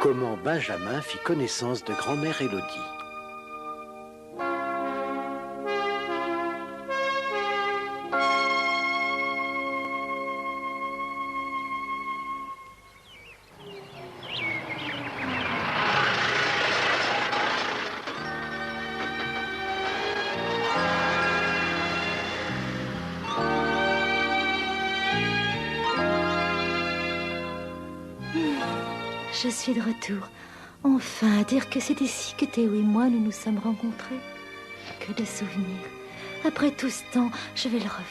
Comment Benjamin fit connaissance de grand-mère Élodie. Je suis de retour. Enfin, dire que c'est ici que Théo et moi nous nous sommes rencontrés. Que de souvenirs. Après tout ce temps, je vais le revoir.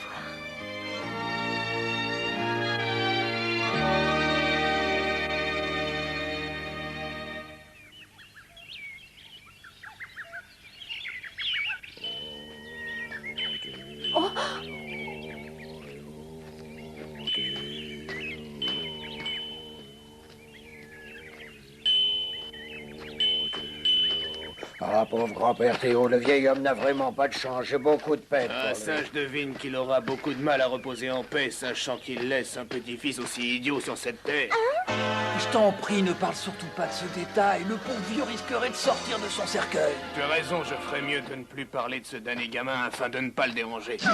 Ah, pauvre grand-père Théo, le vieil homme n'a vraiment pas de chance. J'ai beaucoup de peine. Ah, ça, je devine qu'il aura beaucoup de mal à reposer en paix, sachant qu'il laisse un petit-fils aussi idiot sur cette terre. Je t'en prie, ne parle surtout pas de ce détail. Le pauvre vieux risquerait de sortir de son cercueil. Tu as raison, je ferais mieux de ne plus parler de ce damné gamin afin de ne pas le déranger. Non,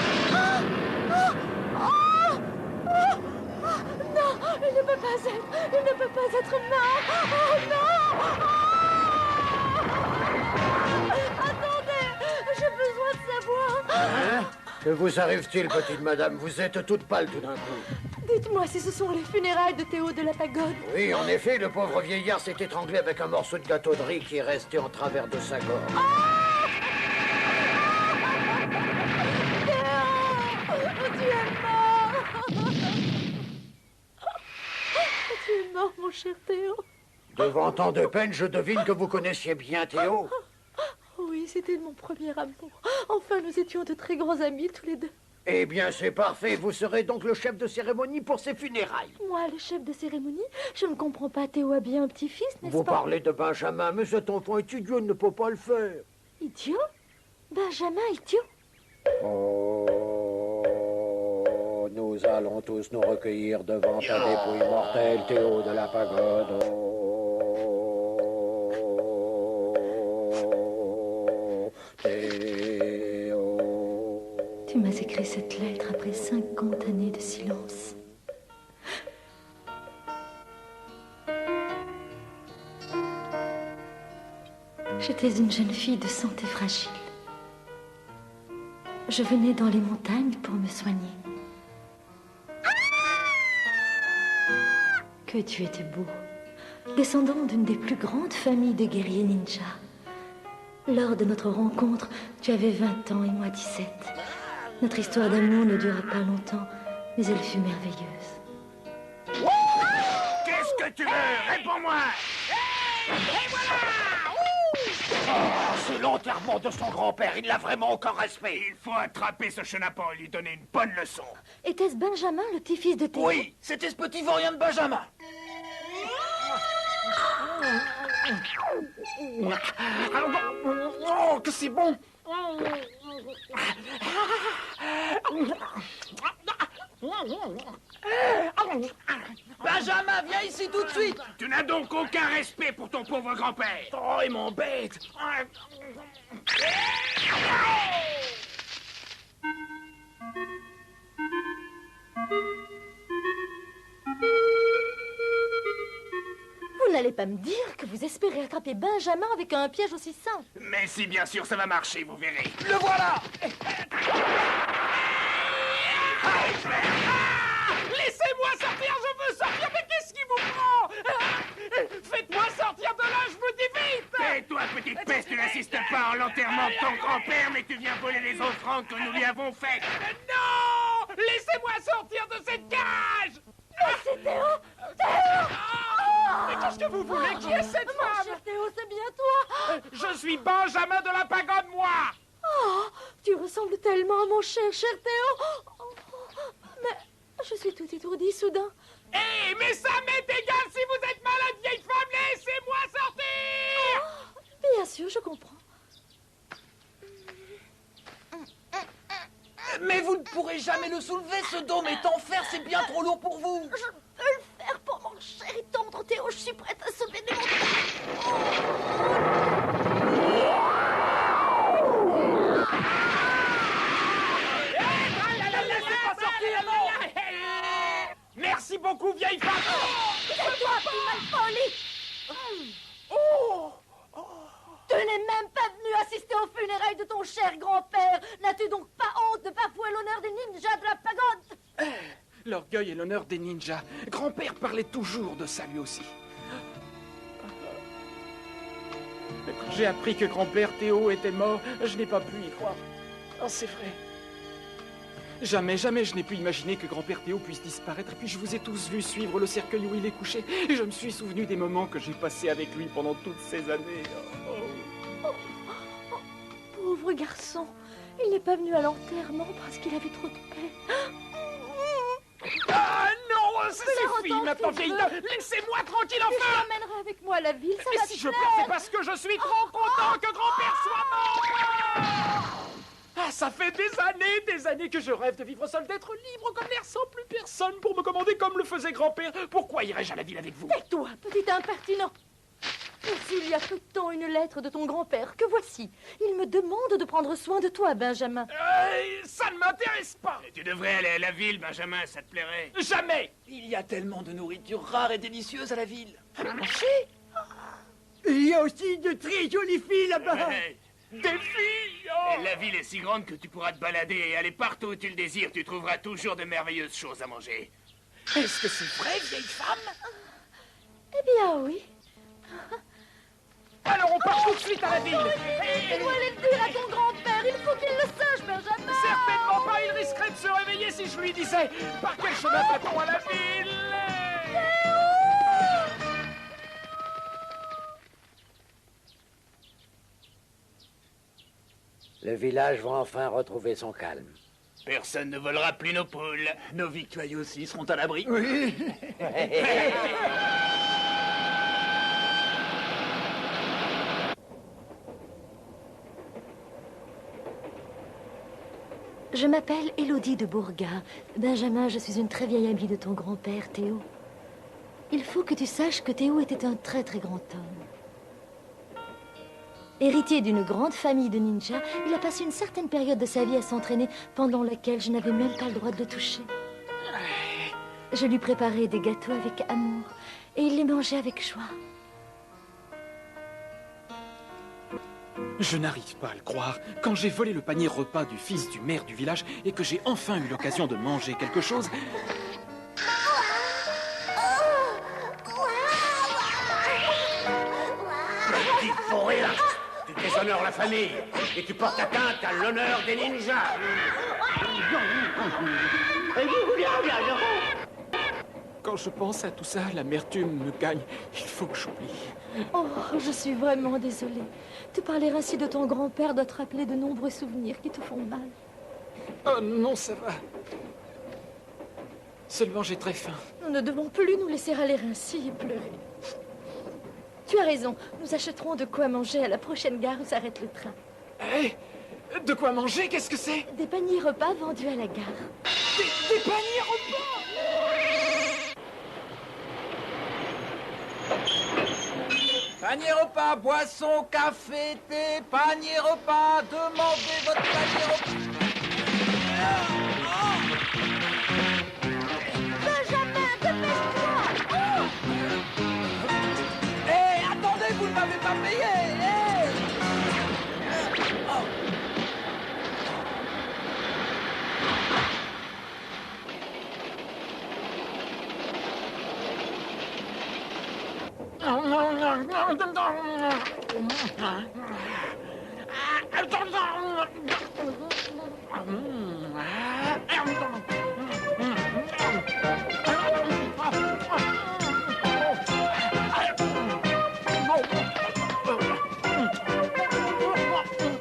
il ne peut pas être mort. Oh non. Attendez, j'ai besoin de savoir. Hein? Que vous arrive-t-il, petite madame? Vous êtes toute pâle tout d'un coup. Dites-moi si ce sont les funérailles de Théo de la Pagode. Oui, en effet, le pauvre vieillard s'est étranglé avec un morceau de gâteau de riz qui est resté en travers de sa gorge. Tu es mort. Tu es mort, mon cher Théo. Devant tant de peine, je devine que vous connaissiez bien Théo. Oui, c'était mon premier amour. Enfin, nous étions de très grands amis tous les deux. Eh bien, c'est parfait. Vous serez donc le chef de cérémonie pour ses funérailles. Moi, le chef de cérémonie? Je ne comprends pas. Théo a bien un petit-fils, n'est-ce pas? Vous parlez de Benjamin, mais cet enfant est idiot, il ne peut pas le faire. Idiot? Benjamin, idiot? Oh, nous allons tous nous recueillir devant ta dépouille mortelle, Théo de la Pagode. Oh, Théo. Tu m'as écrit cette lettre après 50 années de silence. J'étais une jeune fille de santé fragile. Je venais dans les montagnes pour me soigner. Que tu étais beau, descendant d'une des plus grandes familles de guerriers ninja. Lors de notre rencontre, tu avais 20 ans et moi 17. Notre histoire d'amour ne dura pas longtemps, mais elle fut merveilleuse. Qu'est-ce que tu veux? Réponds-moi! Et voilà! Oh, c'est l'enterrement de son grand-père, il n'a vraiment aucun respect. Il faut attraper ce chenapan et lui donner une bonne leçon. Était-ce Benjamin, le petit-fils de Théo? Oui, c'était ce petit vaurien de Benjamin. Oh, que c'est bon! Benjamin, viens ici tout de suite. Tu n'as donc aucun respect pour ton pauvre grand-père. Oh, il m'embête. Vous n'allez pas me dire que vous espérez attraper Benjamin avec un piège aussi simple. Mais si, bien sûr, ça va marcher, vous verrez. Le voilà. Laissez-moi sortir, je veux sortir, mais qu'est-ce qui vous prend? Faites-moi sortir de là, je vous dis vite! Tais-toi, petite peste, tu n'assistes pas à l'enterrement de ton grand-père, mais tu viens voler les offrandes que nous lui avons faites. Non! Laissez-moi sortir de cette cage! C'est Théo! Théo! Mais qu'est-ce que vous voulez? Qui est cette Mon femme? cher Théo, c'est bien toi! Je suis Benjamin de la Pagode, moi! Oh, tu ressembles tellement à mon cher Théo! Oh, mais je suis tout étourdie soudain. Hé, mais ça m'est égal si vous êtes malade, vieille femme! Laissez-moi sortir! Bien sûr, je comprends. Mais vous ne pourrez jamais le soulever, ce dôme est en fer, c'est bien trop lourd pour vous. Je peux le faire pour mon cher et tendre Théo, je suis prête à sauver des montagnes. Merci beaucoup, vieille femme. C'est toi, petit malpoli. Oh! Tu n'es même pas venu assister aux funérailles de ton cher grand-père. N'as-tu donc pas honte de bafouer l'honneur des ninjas de la pagode? L'orgueil et l'honneur des ninjas. Grand-père parlait toujours de ça, lui aussi. Quand j'ai appris que grand-père Théo était mort, je n'ai pas pu y croire. Oh, c'est vrai. Jamais, jamais je n'ai pu imaginer que grand-père Théo puisse disparaître. Et puis je vous ai tous vus suivre le cercueil où il est couché. Et je me suis souvenu des moments que j'ai passés avec lui pendant toutes ces années. Pauvre garçon, il n'est pas venu à l'enterrement parce qu'il avait trop de peine. Ah non, c'est Pleure suffit autant maintenant, que tu vieille veux. dame. Laissez-moi tranquille Tu enfin. t'emmèneras avec moi à la ville, ça Et va si te je plaire. pleure, c'est parce que je suis trop content que grand-père soit mort. Ah, ça fait des années que je rêve de vivre seul, d'être libre comme l'air sans plus personne pour me commander comme le faisait grand-père. Pourquoi irais-je à la ville avec vous? Tais-toi, petit impertinent. Reçu il y a peu de temps une lettre de ton grand-père, que voici. Il me demande de prendre soin de toi, Benjamin. Ça ne m'intéresse pas. Tu devrais aller à la ville, Benjamin, ça te plairait. Jamais. Il y a tellement de nourriture rare et délicieuse à la ville. Il y a aussi de très jolies filles là-bas. Ouais. Des filles. Oh. Et la ville est si grande que tu pourras te balader et aller partout où tu le désires. Tu trouveras toujours de merveilleuses choses à manger. Est-ce que c'est vrai, vieille femme? Eh bien, oui. Alors on part tout de suite à la ville. Il doit aller le dire à ton grand-père. Il faut qu'il le sache, Benjamin. Certainement pas, il risquerait de se réveiller si je lui disais. Par quel chemin va-t-on à la ville? Le village va enfin retrouver son calme. Personne ne volera plus nos poules. Nos victuailles aussi seront à l'abri. Oui. Je m'appelle Élodie de Bourga. Benjamin, je suis une très vieille amie de ton grand-père, Théo. Il faut que tu saches que Théo était un très très grand homme. Héritier d'une grande famille de ninjas, il a passé une certaine période de sa vie à s'entraîner, pendant laquelle je n'avais même pas le droit de le toucher. Je lui préparais des gâteaux avec amour, et il les mangeait avec joie. Je n'arrive pas à le croire. Quand j'ai volé le panier repas du fils du maire du village et que j'ai enfin eu l'occasion de manger quelque chose, Petite forêt, là. Tu déshonores la famille et tu portes atteinte à l'honneur des ninjas. quand je pense à tout ça, l'amertume me gagne. Il faut que j'oublie. Oh, je suis vraiment désolée. Te parler ainsi de ton grand-père doit te rappeler de nombreux souvenirs qui te font mal. Oh non, ça va. Seulement j'ai très faim. Nous ne devons plus nous laisser aller ainsi et pleurer. Tu as raison, nous achèterons de quoi manger à la prochaine gare où s'arrête le train. Hé, de quoi manger? Qu'est-ce que c'est? Des paniers repas vendus à la gare. Des paniers repas? Panier repas, boisson, café, thé, panier repas, demandez votre panier repas. Benjamin, dépêche-toi! Hé, attendez, vous ne m'avez pas payé. Hé.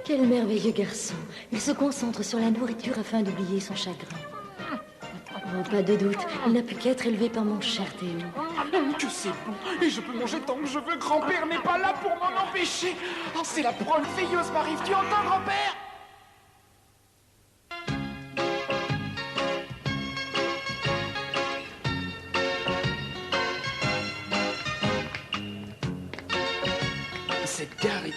Quel merveilleux garçon. Il se concentre sur la nourriture afin d'oublier son chagrin. Oh, pas de doute, il n'a pu qu'être élevé par mon cher Théo. Que c'est bon. Et je peux manger tant que je veux. Grand-père n'est pas là pour m'en empêcher. Oh, c'est la preuve veilleuse m'arrive. Tu entends, grand-père?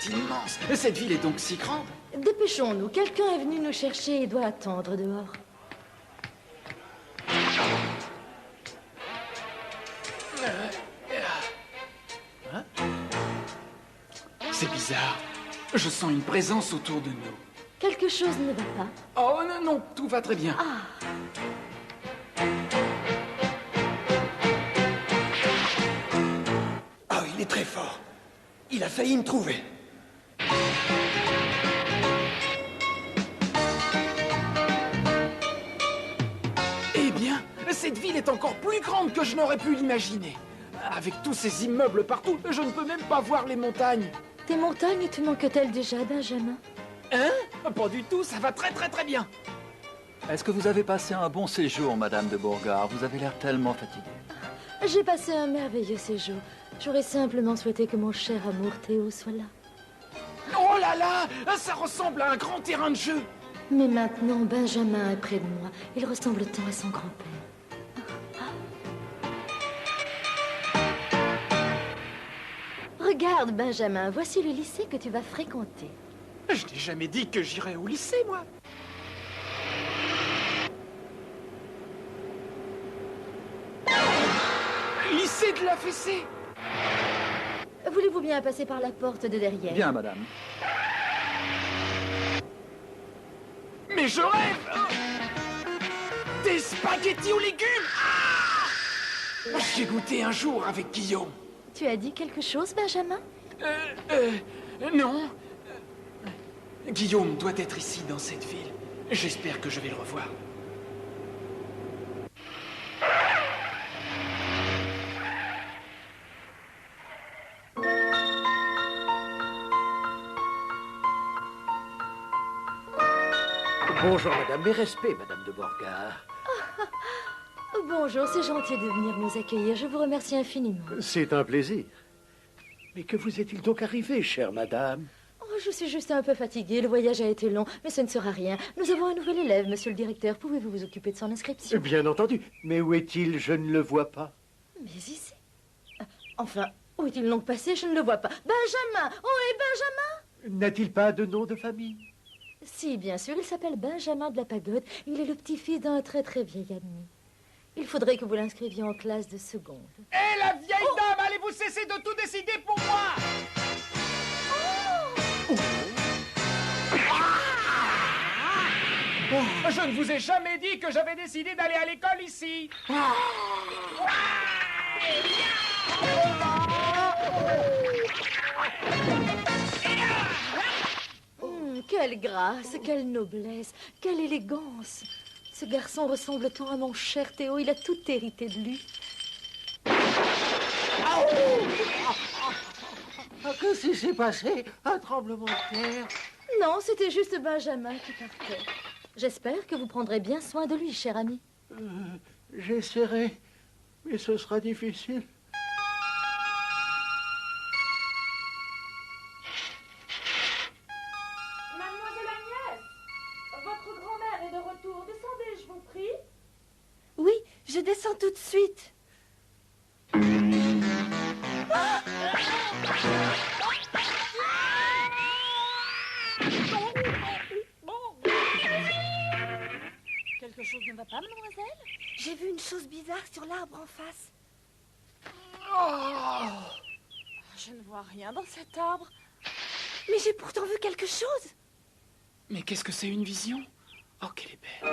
c'est immense. Cette ville est donc si grande. Dépêchons-nous, quelqu'un est venu nous chercher et doit attendre dehors. Hein? C'est bizarre. Je sens une présence autour de nous. Quelque chose ne va pas. Oh non, non, tout va très bien. Oh, il est très fort. Il a failli me trouver. Eh bien, cette ville est encore plus grande que je n'aurais pu l'imaginer. Avec tous ces immeubles partout, je ne peux même pas voir les montagnes. Tes montagnes te manquent-elles déjà, Benjamin? Hein? Pas du tout, ça va très très très bien. Est-ce que vous avez passé un bon séjour, Madame de Beauregard? Vous avez l'air tellement fatiguée. J'ai passé un merveilleux séjour. J'aurais simplement souhaité que mon cher amour Théo soit là. Oh là là, ça ressemble à un grand terrain de jeu. Mais maintenant, Benjamin est près de moi. Il ressemble tant à son grand-père. Regarde, Benjamin, voici le lycée que tu vas fréquenter. Je n'ai jamais dit que j'irais au lycée, moi. Lycée de la fessée. Voulez-vous bien passer par la porte de derrière? Bien, Madame. Mais je rêve. Des spaghettis aux légumes. J'ai goûté un jour avec Guillaume. Tu as dit quelque chose, Benjamin? Non. Guillaume doit être ici, dans cette ville. J'espère que je vais le revoir. Bonjour, madame. Mes respects, madame de Beauregard. Bonjour, c'est gentil de venir nous accueillir. Je vous remercie infiniment. C'est un plaisir. Mais que vous est-il donc arrivé, chère madame? Oh, je suis juste un peu fatiguée. Le voyage a été long, mais ce ne sera rien. Nous avons un nouvel élève, monsieur le directeur. Pouvez-vous vous occuper de son inscription? Bien entendu. Mais où est-il? Je ne le vois pas. Mais ici. Enfin, où est-il donc passé? Je ne le vois pas. Benjamin! Oh, et Benjamin! N'a-t-il pas de nom de famille? Si, bien sûr, il s'appelle Benjamin de la Pagode. Il est le petit-fils d'un très très vieil ami. Il faudrait que vous l'inscriviez en classe de seconde. Hé, la vieille dame, allez-vous cesser de tout décider pour moi? Je ne vous ai jamais dit que j'avais décidé d'aller à l'école ici. Quelle grâce, quelle noblesse, quelle élégance. Ce garçon ressemble tant à mon cher Théo, il a tout hérité de lui. Qu'est-ce qui s'est passé? Un tremblement de terre? Non, c'était juste Benjamin qui partait. J'espère que vous prendrez bien soin de lui, cher ami. J'essaierai, mais ce sera difficile. Mademoiselle Agnès, votre grand-mère est de retour. Descendez, je vous prie. Oui, je descends tout de suite. Quelque chose ne va pas, mademoiselle? J'ai vu une chose bizarre sur l'arbre en face. Je ne vois rien dans cet arbre. Mais j'ai pourtant vu quelque chose. Mais qu'est-ce que c'est une vision? Oh, qu'elle est belle.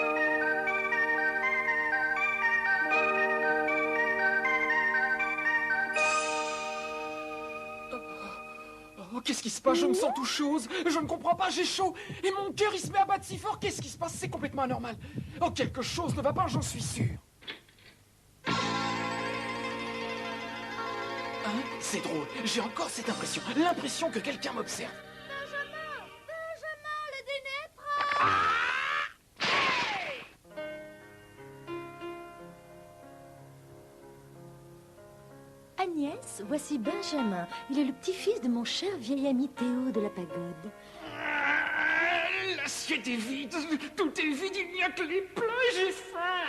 Oh, qu'est-ce qui se passe? Je me sens tout chose. Je ne comprends pas, j'ai chaud. Et mon cœur, il se met à battre si fort. Qu'est-ce qui se passe? C'est complètement anormal. Oh, quelque chose ne va pas, j'en suis sûr. Hein? C'est drôle. J'ai encore cette impression. L'impression que quelqu'un m'observe. Benjamin, le dénèbre! Agnès, voici Benjamin. Il est le petit-fils de mon cher vieil ami Théo de la Pagode. L'assiette est vide. Tout est vide, il n'y a que les plats et j'ai faim.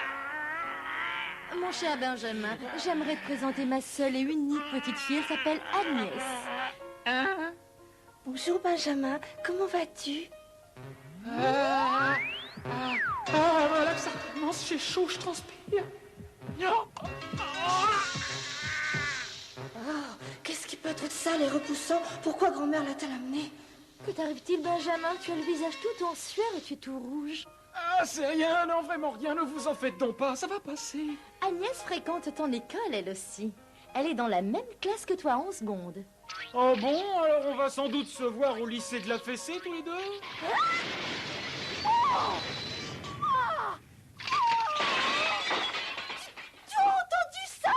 Mon cher Benjamin, j'aimerais te présenter ma seule et unique petite fille. Elle s'appelle Agnès. Hein? Bonjour Benjamin, comment vas-tu? Voilà que ça recommence, j'ai chaud, je transpire. Oh, qu'est-ce qui peut être sale et repoussant? Pourquoi grand-mère l'a-t-elle amené? Que t'arrive-t-il, Benjamin? Tu as le visage tout en sueur et tu es tout rouge. Ah, c'est rien, non, vraiment rien, ne vous en faites donc pas, ça va passer. Agnès fréquente ton école, elle aussi. Elle est dans la même classe que toi en seconde. Oh bon, alors on va sans doute se voir au lycée de la Fessée tous les deux? Tu as entendu ça?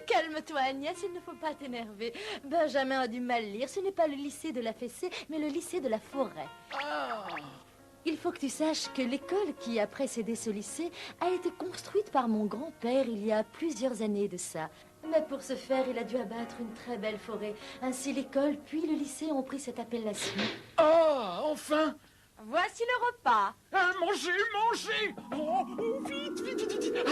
Calme-toi, Agnès, il ne faut pas t'énerver. Benjamin a du mal lire. Ce n'est pas le lycée de la Fessée, mais le lycée de la Forêt. Il faut que tu saches que l'école qui a précédé ce lycée a été construite par mon grand-père il y a plusieurs années de ça. Mais pour ce faire, il a dû abattre une très belle forêt. Ainsi, l'école puis le lycée ont pris cette appellation. Ah, enfin! Voici le repas. Mangez, mangez! Oh, vite, vite, vite, vite!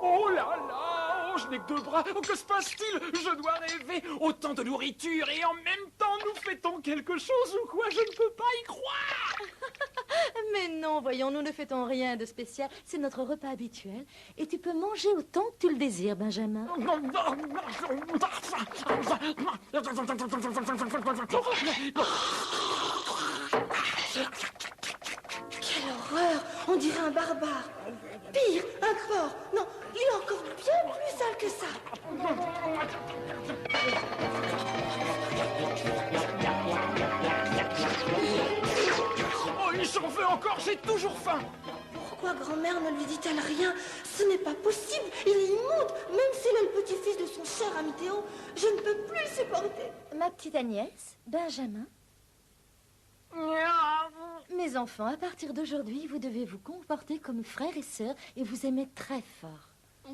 Oh là là! Oh, je n'ai que 2 bras! Oh, que se passe-t-il? Je dois rêver! Autant de nourriture et en même temps nous fêtons quelque chose ou quoi? Je ne peux pas y croire! Mais non, voyons, nous ne fêtons rien de spécial. C'est notre repas habituel. Et tu peux manger autant que tu le désires, Benjamin. Quelle horreur! On dirait un barbare. Pire, un porc. Non, il est encore bien plus sale que ça. Oh, j'en veux encore, j'ai toujours faim! Pourquoi grand-mère ne lui dit-elle rien? Ce n'est pas possible, il est immonde. Même s'il est le petit-fils de son cher ami Théo, je ne peux plus le supporter. Ma petite Agnès, Benjamin. Mes enfants, à partir d'aujourd'hui, vous devez vous comporter comme frères et sœurs et vous aimer très fort. Pas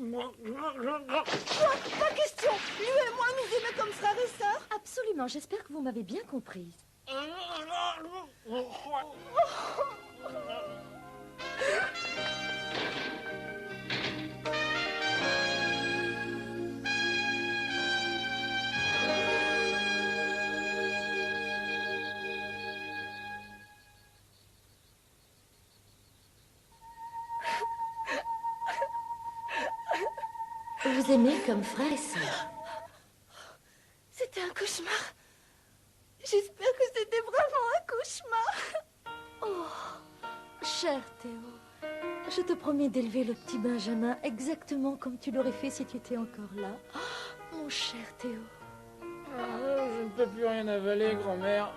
question. Lui et moi, nous aimons comme frères et sœurs. Absolument, j'espère que vous m'avez bien comprise. Vous aimez comme frère et sœur. C'était un cauchemar. J'espère que c'était vraiment un cauchemar. Oh, cher Théo, je te promets d'élever le petit Benjamin exactement comme tu l'aurais fait si tu étais encore là. Oh, mon cher Théo. Je ne peux plus rien avaler, grand-mère.